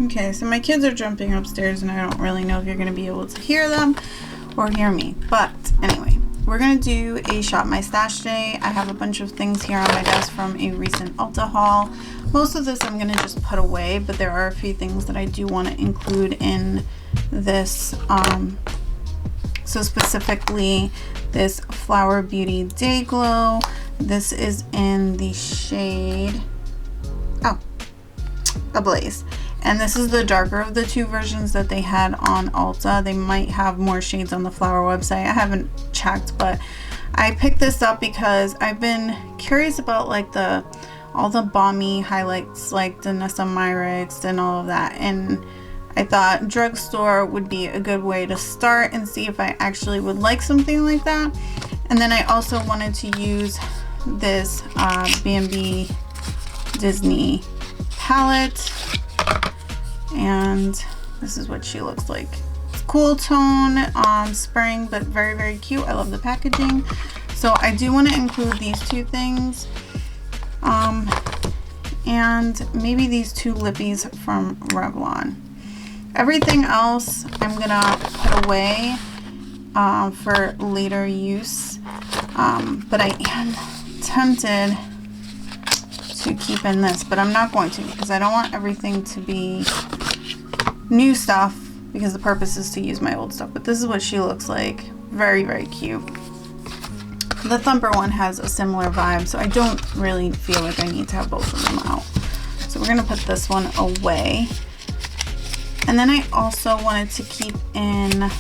Okay, so my kids are jumping upstairs and I don't really know if you're going to be able to hear them or hear me. But anyway, we're going to do a Shop My Stash today. I have a bunch of things here on my desk from a recent Ulta haul. Most of this I'm going to just put away, but there are a few things that I do want to include in this. So specifically this Flower Beauty Day Glow. This is in the shade Ablaze. And this is the darker of the two versions that they had on Ulta. They might have more shades on the Flower website. I haven't checked, but I picked this up because I've been curious about like all the balmy highlights like the SamanthaMargaraR and all of that. And I thought drugstore would be a good way to start and see if I actually would like something like that. And then I also wanted to use this B&B Disney palette. And this is what she looks like. Cool tone, spring, but very, very cute. I love the packaging. So I do want to include these two things. And maybe these two lippies from Revlon. Everything else I'm gonna put away for later use. But I am tempted to keep in this, but I'm not going to because I don't want everything to be new stuff because the purpose is to use my old stuff. But this is what she looks like. Very, very cute. The Thumper one has a similar vibe, so I don't really feel like I need to have both of them out. So we're gonna put this one away. And then I also wanted to keep in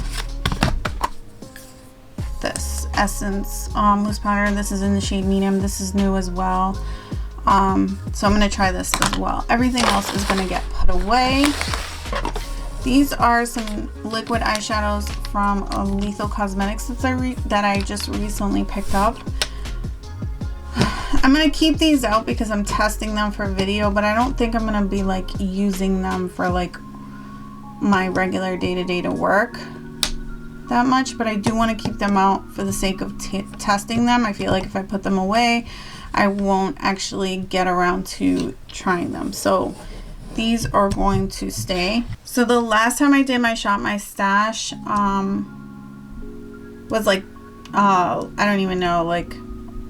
this Essence loose powder. This is in the shade medium. This is new as well. So I'm gonna try this as well. Everything else is gonna get put away. These are some liquid eyeshadows from Lethal Cosmetics that I just recently picked up. I'm gonna keep these out because I'm testing them for video, but I don't think I'm gonna be like using them for like my regular day-to-day to work that much, but I do want to keep them out for the sake of testing them. I feel like if I put them away, I won't actually get around to trying them. So these are going to stay. So the last time I did my Shop My Stash was like, I don't even know, like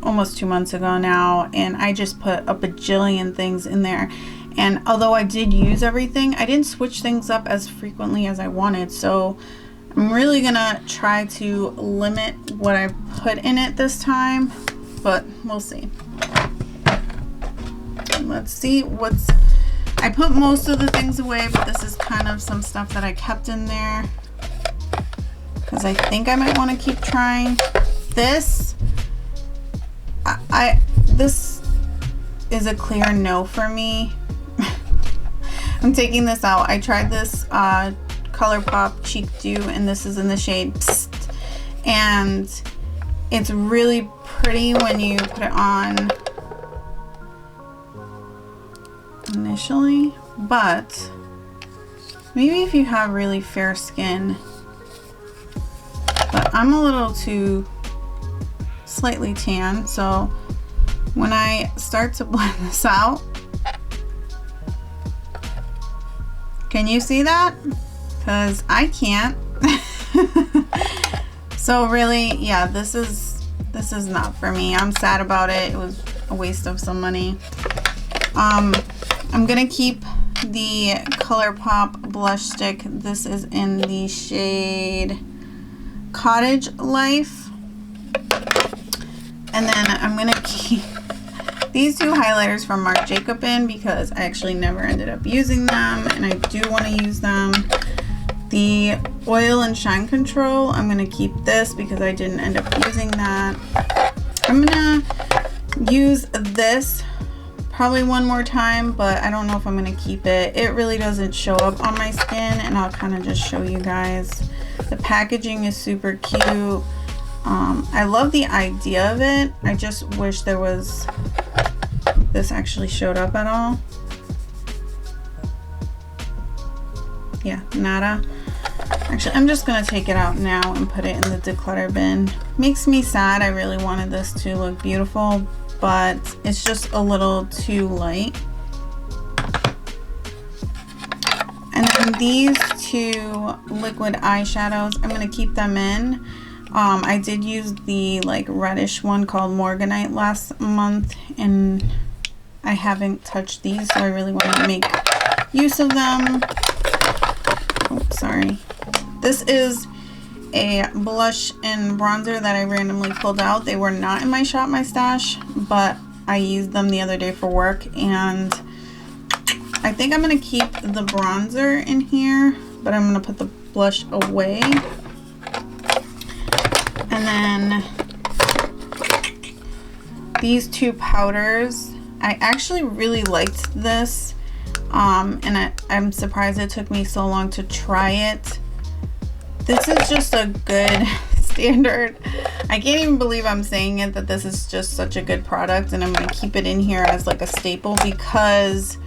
almost 2 months ago now. And I just put a bajillion things in there. And although I did use everything, I didn't switch things up as frequently as I wanted. So I'm really gonna try to limit what I put in it this time, but we'll see. Let's see what's... I put most of the things away, but this is kind of some stuff that I kept in there because I think I might want to keep trying. This, this is a clear no for me. I'm taking this out. I tried this ColourPop Cheek Dew, and this is in the shade Psst. And it's really pretty when you put it on initially, but maybe if you have really fair skin, but I'm a little too slightly tan, so when I start to blend this out, can you see that? Because I can't. So really, yeah, this is not for me. I'm sad about it. It was a waste of some money. I'm gonna keep the ColourPop blush stick. This is in the shade Cottage Life. And then I'm gonna keep these two highlighters from Marc Jacobs because I actually never ended up using them, and I do want to use them. The Oil and Shine Control, I'm gonna keep this because I didn't end up using that. I'm gonna use this probably one more time, but I don't know if I'm gonna keep it. It really doesn't show up on my skin, and I'll kind of just show you guys. The packaging is super cute. I love the idea of it. I just wish there was, this actually showed up at all. Yeah, nada. Actually, I'm just gonna take it out now and put it in the declutter bin. Makes me sad. I really wanted this to look beautiful, but it's just a little too light. And these two liquid eyeshadows, I'm going to keep them in. I did use the like reddish one called Morganite last month, and I haven't touched these, so I really want to make use of them. Oh, sorry. This is a blush and bronzer that I randomly pulled out. They were not in my Shop My Stash, but I used them the other day for work, and I think I'm going to keep the bronzer in here, but I'm going to put the blush away. And then these two powders, I actually really liked this, and I'm surprised it took me so long to try it. This is just a good standard. I can't even believe I'm saying it, that this is just such a good product, and I'm going to keep it in here as like a staple because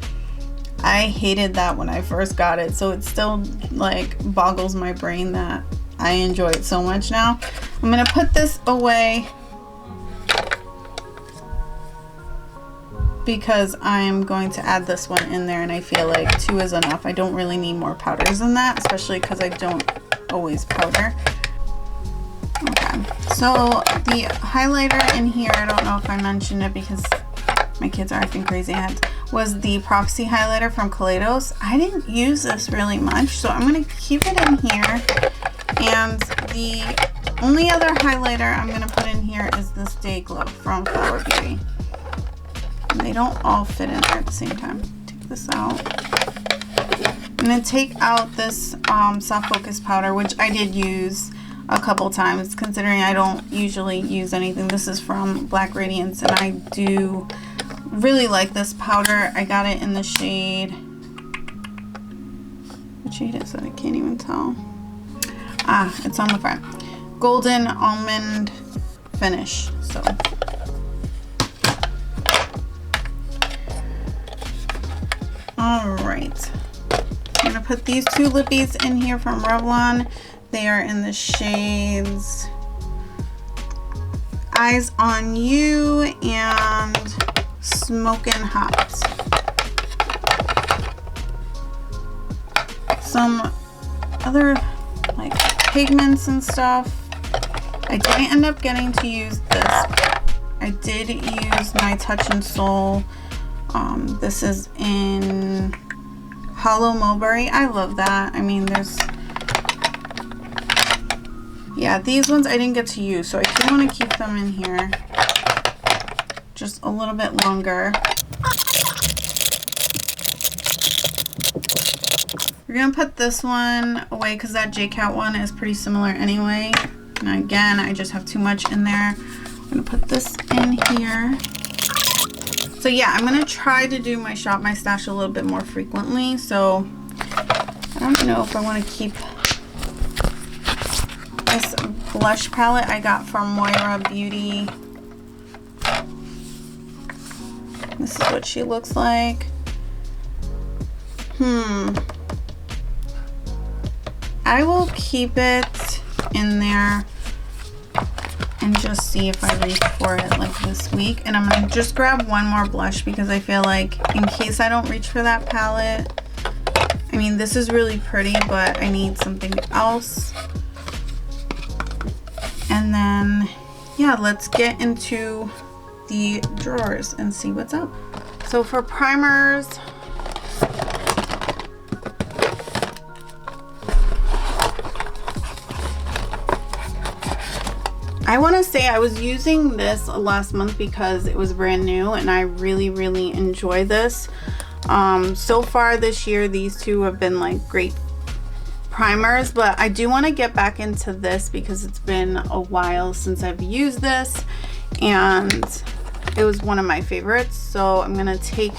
I hated that when I first got it. So it still like boggles my brain that I enjoy it so much now. I'm going to put this away because I'm going to add this one in there, and I feel like 2 is enough. I don't really need more powders than that, especially because I don't always powder. Okay, so the highlighter in here, I don't know if I mentioned it because my kids are acting crazy heads, was the Prophecy highlighter from Kaleidos. I didn't use this really much, so I'm going to keep it in here. And the only other highlighter I'm going to put in here is this Day Glow from Flower Beauty. And they don't all fit in there at the same time. Take this out. I'm going to take out this soft focus powder, which I did use a couple times, considering I don't usually use anything. This is from Black Radiance, and I do really like this powder. I got it in the shade, what shade is it? I can't even tell. Ah, it's on the front. Golden Almond Finish. So all right, I'm gonna put these two lippies in here from Revlon. They are in the shades Eyes on You and Smokin' Hot. Some other like pigments and stuff. I didn't end up getting to use this. I did use my Touch and Soul. This is in Hollow Mulberry. I love that. I mean, there's, yeah, these ones I didn't get to use, so I do want to keep them in here just a little bit longer. We're gonna put this one away because that JCat one is pretty similar anyway. And again, I just have too much in there. I'm gonna put this in here. So yeah, I'm gonna try to do my Shop My Stash a little bit more frequently. So I don't know if I want to keep this blush palette I got from Moira Beauty. This is what she looks like. I will keep it in there and just see if I reach for it like this week. And I'm gonna just grab one more blush because I feel like in case I don't reach for that palette, I mean, this is really pretty, but I need something else. And then, yeah, let's get into the drawers and see what's up. So for primers, I want to say I was using this last month because it was brand new and I really enjoy this. So far this year, these two have been like great primers, but I do want to get back into this because it's been a while since I've used this and it was one of my favorites. So I'm gonna take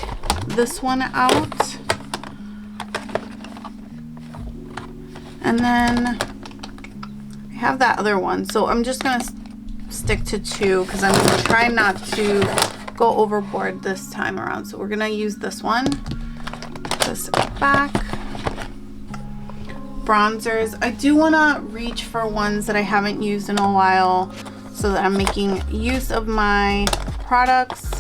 this one out, and then I have that other one, so I'm just gonna stick to two because I'm gonna try not to go overboard this time around. So we're gonna use this one. Put this back. Bronzers, I do want to reach for ones that I haven't used in a while so that I'm making use of my products.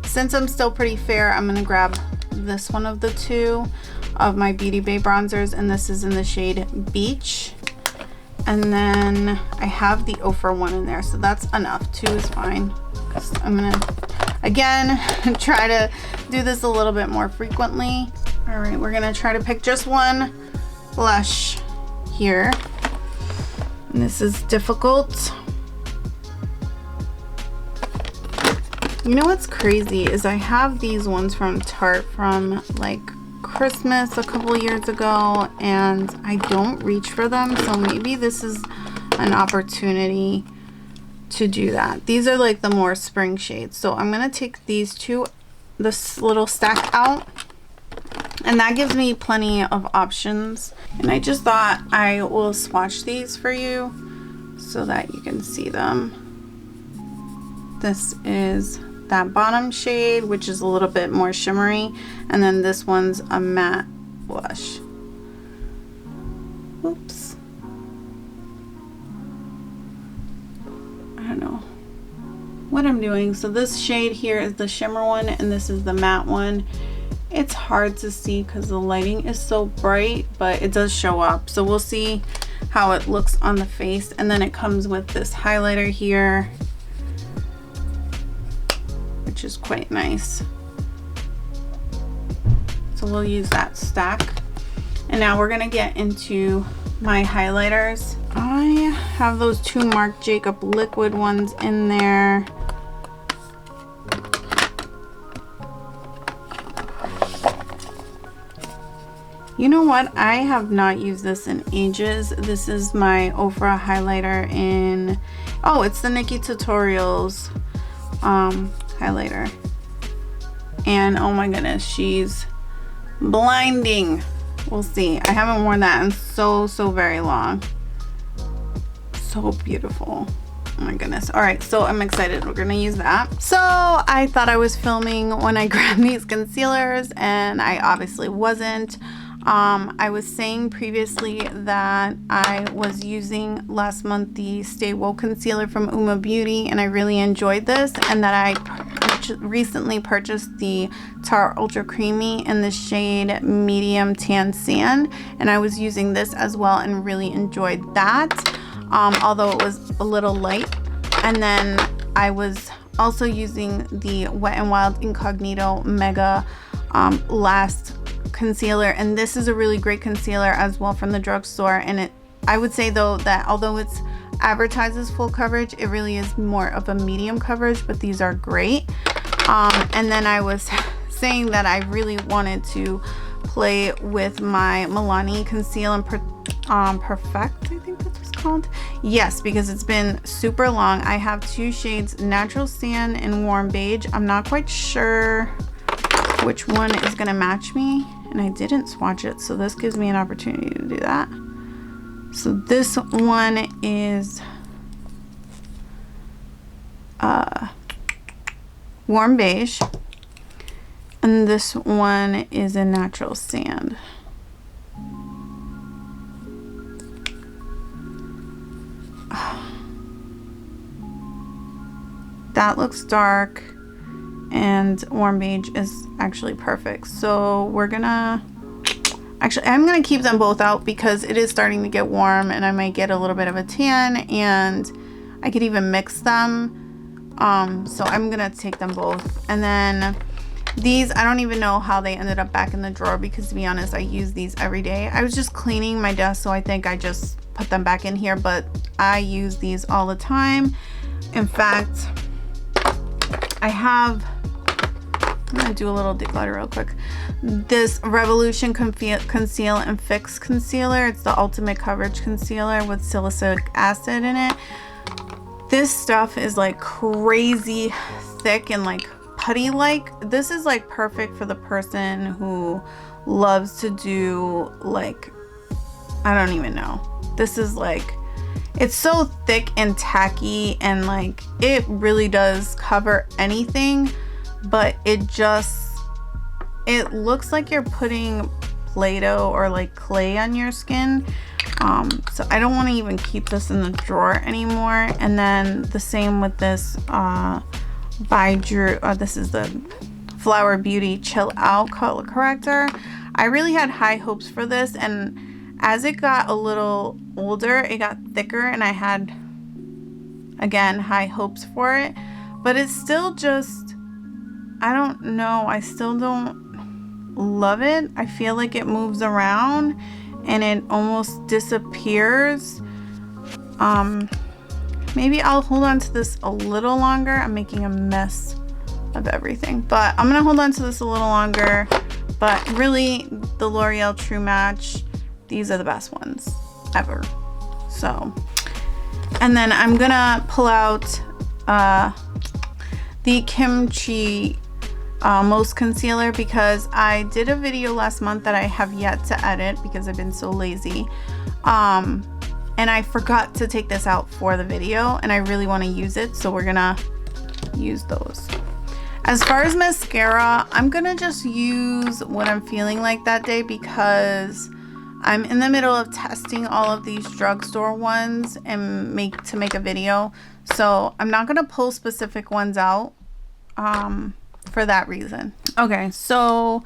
Since I'm still pretty fair, I'm going to grab this one of the two of my Beauty Bay bronzers, and this is in the shade Beach. And then I have the Ofra one in there, so that's enough. 2 is fine. I'm gonna, again, try to do this a little bit more frequently. All right, we're gonna try to pick just one blush here. And this is difficult. You know what's crazy is I have these ones from Tarte from like Christmas a couple years ago, and I don't reach for them, so maybe this is an opportunity to do that. These are like the more spring shades, so I'm gonna take these two, this little stack out, and that gives me plenty of options. And I just thought I will swatch these for you so that you can see them. This is that bottom shade, which is a little bit more shimmery, and then this one's a matte blush. Oops. I don't know what I'm doing. So this shade here is the shimmer one, and this is the matte one. It's hard to see because the lighting is so bright, but it does show up. So we'll see how it looks on the face. And then it comes with this highlighter here, which is quite nice. So we'll use that stack. And now we're gonna get into my highlighters. I have those 2 Marc Jacob liquid ones in there. You know what? I have not used this in ages. This is my Ofra highlighter in, oh, it's the Nikkie Tutorials highlighter. And oh my goodness, she's blinding. We'll see. I haven't worn that in so very long. So beautiful. Oh my goodness. All right, so I'm excited. We're gonna use that. So I thought I was filming when I grabbed these concealers, and I obviously wasn't. I was saying previously that I was using last month the Stay Woke concealer from Uma Beauty, and I really enjoyed this, and that I recently purchased the Tarte Ultra Creamy in the shade Medium Tan Sand, and I was using this as well and really enjoyed that, although it was a little light. And then I was also using the Wet n Wild Incognito Mega Last concealer, and this is a really great concealer as well from the drugstore. And I would say though that although it's advertised as full coverage, it really is more of a medium coverage, but these are great. And then I was saying that I really wanted to play with my Milani Conceal and Perfect, I think that's what's called. Yes, because it's been super long. I have 2 shades, Natural Sand and Warm Beige. I'm not quite sure which one is gonna match me, and I didn't swatch it, so this gives me an opportunity to do that. So this one is Warm Beige, and this one is a Natural Sand. That looks dark, and Warm Beige is actually perfect. So we're gonna, actually I'm gonna keep them both out because it is starting to get warm and I might get a little bit of a tan, and I could even mix them. So I'm gonna take them both. And then these, I don't even know how they ended up back in the drawer, because to be honest, I use these every day. I was just cleaning my desk, so I think I just put them back in here, but I use these all the time. In fact, I have, I'm gonna do a little declutter real quick. This Revolution Conceal and Fix Concealer. It's the ultimate coverage concealer with salicylic acid in it. This stuff is like crazy thick and like putty-like. This is like perfect for the person who loves to do like, I don't even know. This is like, it's so thick and tacky, and like it really does cover anything, but it looks like you're putting Play-Doh or like clay on your skin. So I don't want to even keep this in the drawer anymore. And then the same with this by Drew, this is the Flower Beauty Chill Out color corrector. I really had high hopes for this, and as it got a little older, it got thicker, and I had, again, high hopes for it. But it's still just, I don't know, I still don't love it. I feel like it moves around and it almost disappears. Maybe I'll hold on to this a little longer. I'm making a mess of everything, but I'm gonna hold on to this a little longer. But really, the L'Oreal True Match, these are the best ones ever. So, and then I'm gonna pull out the Kimchi Most Concealer, because I did a video last month that I have yet to edit because I've been so lazy. And I forgot to take this out for the video, and I really want to use it, so we're gonna use those. As far as mascara, I'm gonna just use what I'm feeling like that day, because I'm in the middle of testing all of these drugstore ones and make a video. So I'm not gonna pull specific ones out for that reason. Okay, so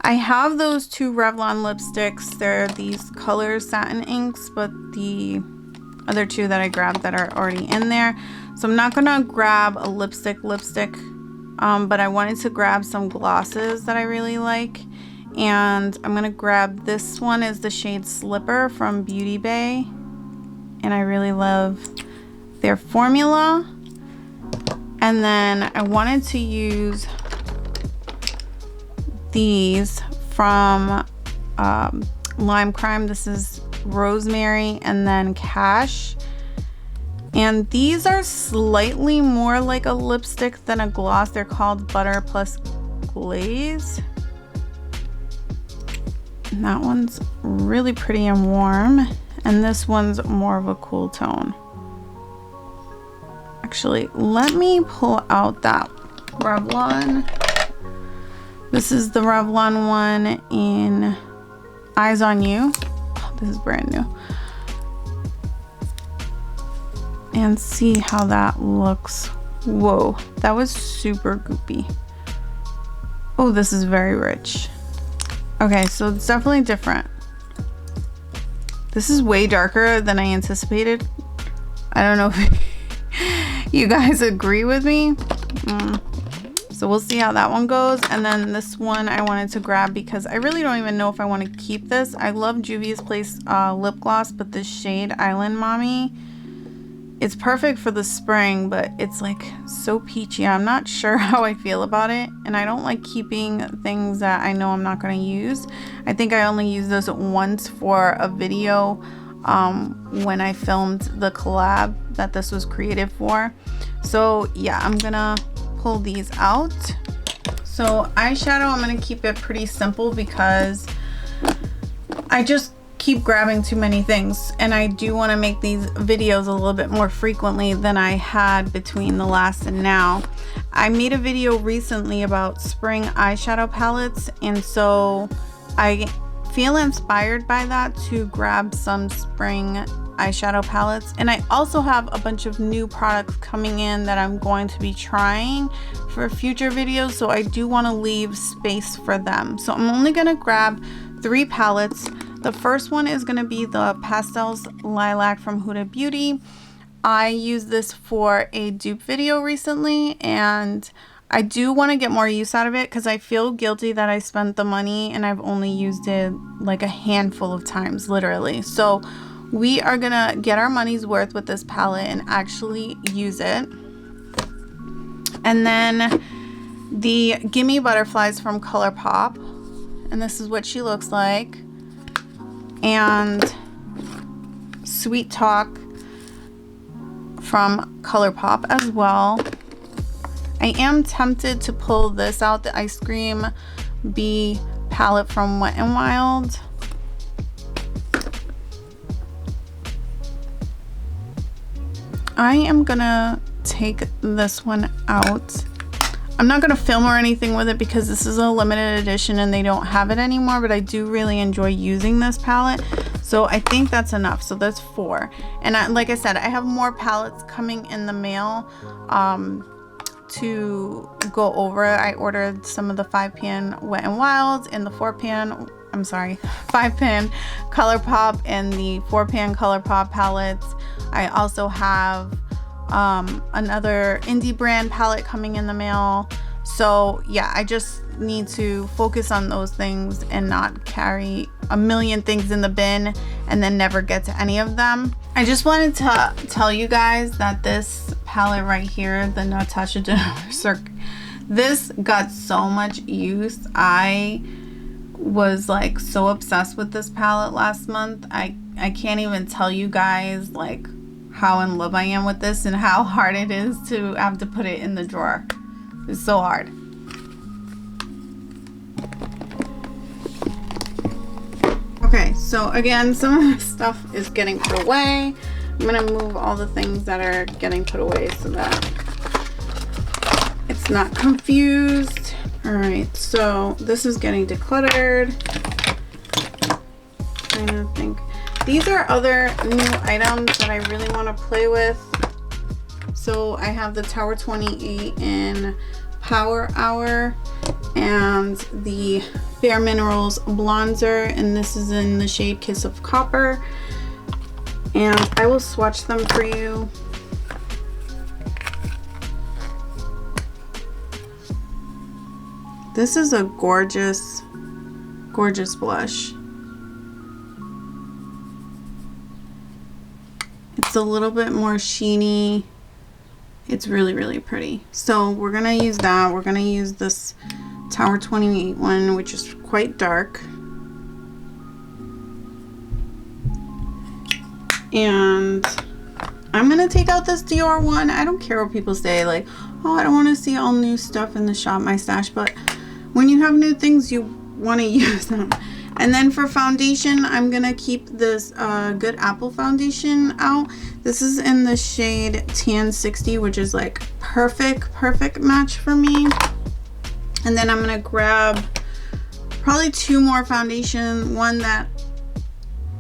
I have those two Revlon lipsticks. They're these color satin inks, but the other two that I grabbed that are already in there. So I'm not gonna grab a lipstick, but I wanted to grab some glosses that I really like. And I'm gonna grab this one, is the shade Slipper from Beauty Bay. And I really love their formula. And then I wanted to use these from Lime Crime. This is Rosemary and then Cash. And these are slightly more like a lipstick than a gloss. They're called Butter Plus Glaze. And that one's really pretty and warm. And this one's more of a cool tone. Actually, let me pull out that Revlon. This is the Revlon one in Eyes on You. Oh, this is brand new. And see how that looks. Whoa, that was super goopy. Oh, this is very rich. Okay, so it's definitely different. This is way darker than I anticipated. I don't know if you guys agree with me. So we'll see how that one goes. And then this one I wanted to grab because I really don't even know if I want to keep this. I love Juvia's Place lip gloss, but this shade Island Mommy, it's perfect for the spring, but it's like so peachy. I'm not sure how I feel about it. And I don't like keeping things that I know I'm not going to use. I think I only used this once for a video when I filmed the collab that this was created for. So yeah, I'm gonna pull these out. So eyeshadow, I'm gonna keep it pretty simple because I just keep grabbing too many things, and I do want to make these videos a little bit more frequently than I had between the last and now. I made a video recently about spring eyeshadow palettes, and so I feel inspired by that to grab some spring eyeshadow palettes. And I also have a bunch of new products coming in that I'm going to be trying for future videos, so I do want to leave space for them. So I'm only going to grab 3 palettes. The first one is going to be the Pastels Lilac from Huda Beauty. I used this for a dupe video recently, and I do want to get more use out of it because I feel guilty that I spent the money and I've only used it like a handful of times, literally. So we are going to get our money's worth with this palette and actually use it. And then the Gimme Butterflies from ColourPop. And this is what she looks like. And Sweet Talk from ColourPop as well. I am tempted to pull this out, the Ice Cream Bee palette from Wet n Wild. I am gonna take this one out. I'm not gonna film or anything with it because this is a limited edition and they don't have it anymore, but I do really enjoy using this palette. So I think that's enough. So that's 4. And like I said, I have more palettes coming in the mail to go over it, I ordered some of the 5-pan Wet n Wilds and the 5-pan ColourPop and the 4-pan ColourPop palettes. I also have another indie brand palette coming in the mail. So yeah, I just need to focus on those things and not carry a million things in the bin and then never get to any of them. I just wanted to tell you guys that this palette right here, the Natasha Denona Cirque, this got so much use. I was like so obsessed with this palette last month. I can't even tell you guys like how in love I am with this and how hard it is to have to put it in the drawer. It's so hard. Okay, so again, some of this stuff is getting put away. I'm gonna move all the things that are getting put away so that it's not confused. All right, so this is getting decluttered. I don't think these are other new items that I really want to play with. So I have the Tower 28 in Power Hour and the Bare Minerals bronzer, and this is in the shade Kiss of Copper, and I will swatch them for you. This is a gorgeous blush. It's a little bit more sheeny. It's really, really pretty. So we're gonna use that. We're gonna use this Tower 28 one, which is quite dark. And I'm gonna take out this Dior one. I don't care what people say, like, oh, I don't want to see all new stuff in the Shop My Stash, but when you have new things, you want to use them. And then for foundation, I'm gonna keep this Good Apple foundation out. This is in the shade Tan 60, which is like perfect match for me. And then I'm gonna grab probably 2 more foundation. One that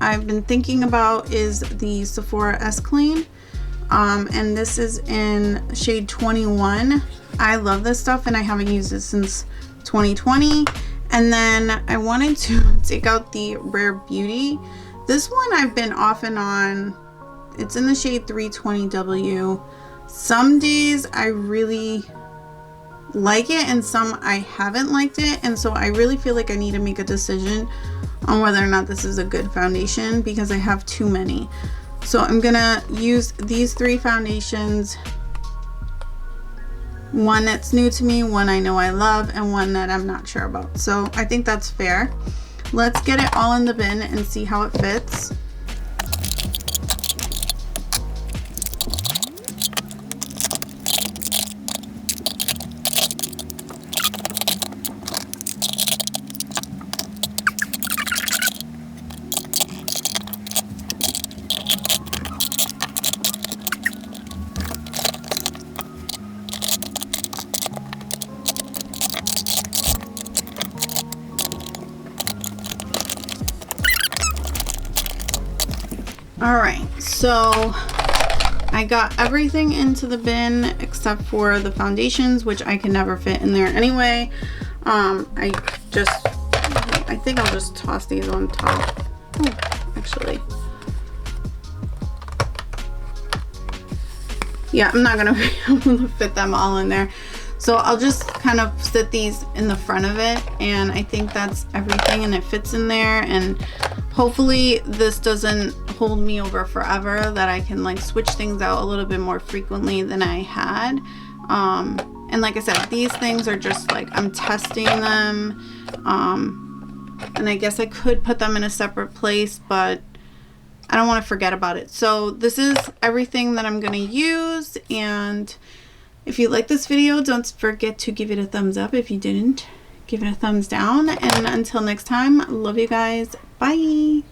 I've been thinking about is the Sephora S Clean. And this is in shade 21. I love this stuff and I haven't used it since 2020. And then I wanted to take out the Rare Beauty. This one I've been off and on. It's in the shade 320W. Some days I really like it and some I haven't liked it. And so I really feel like I need to make a decision on whether or not this is a good foundation because I have too many. So I'm gonna use these 3 foundations. One that's new to me, one I know I love, and one that I'm not sure about. So I think that's fair. Let's get it all in the bin and see how it fits. All right, so I got everything into the bin except for the foundations, which I can never fit in there anyway. I think I'll just toss these on top. Oh, actually, yeah, I'm not gonna be able to fit them all in there. So I'll just kind of sit these in the front of it, and I think that's everything, and it fits in there. And hopefully this doesn't hold me over forever, that I can like switch things out a little bit more frequently than I had. And like I said, these things are just like, I'm testing them. And I guess I could put them in a separate place, but I don't want to forget about it. So this is everything that I'm going to use. And if you like this video, don't forget to give it a thumbs up. If you didn't, give it a thumbs down. And until next time, love you guys. Bye.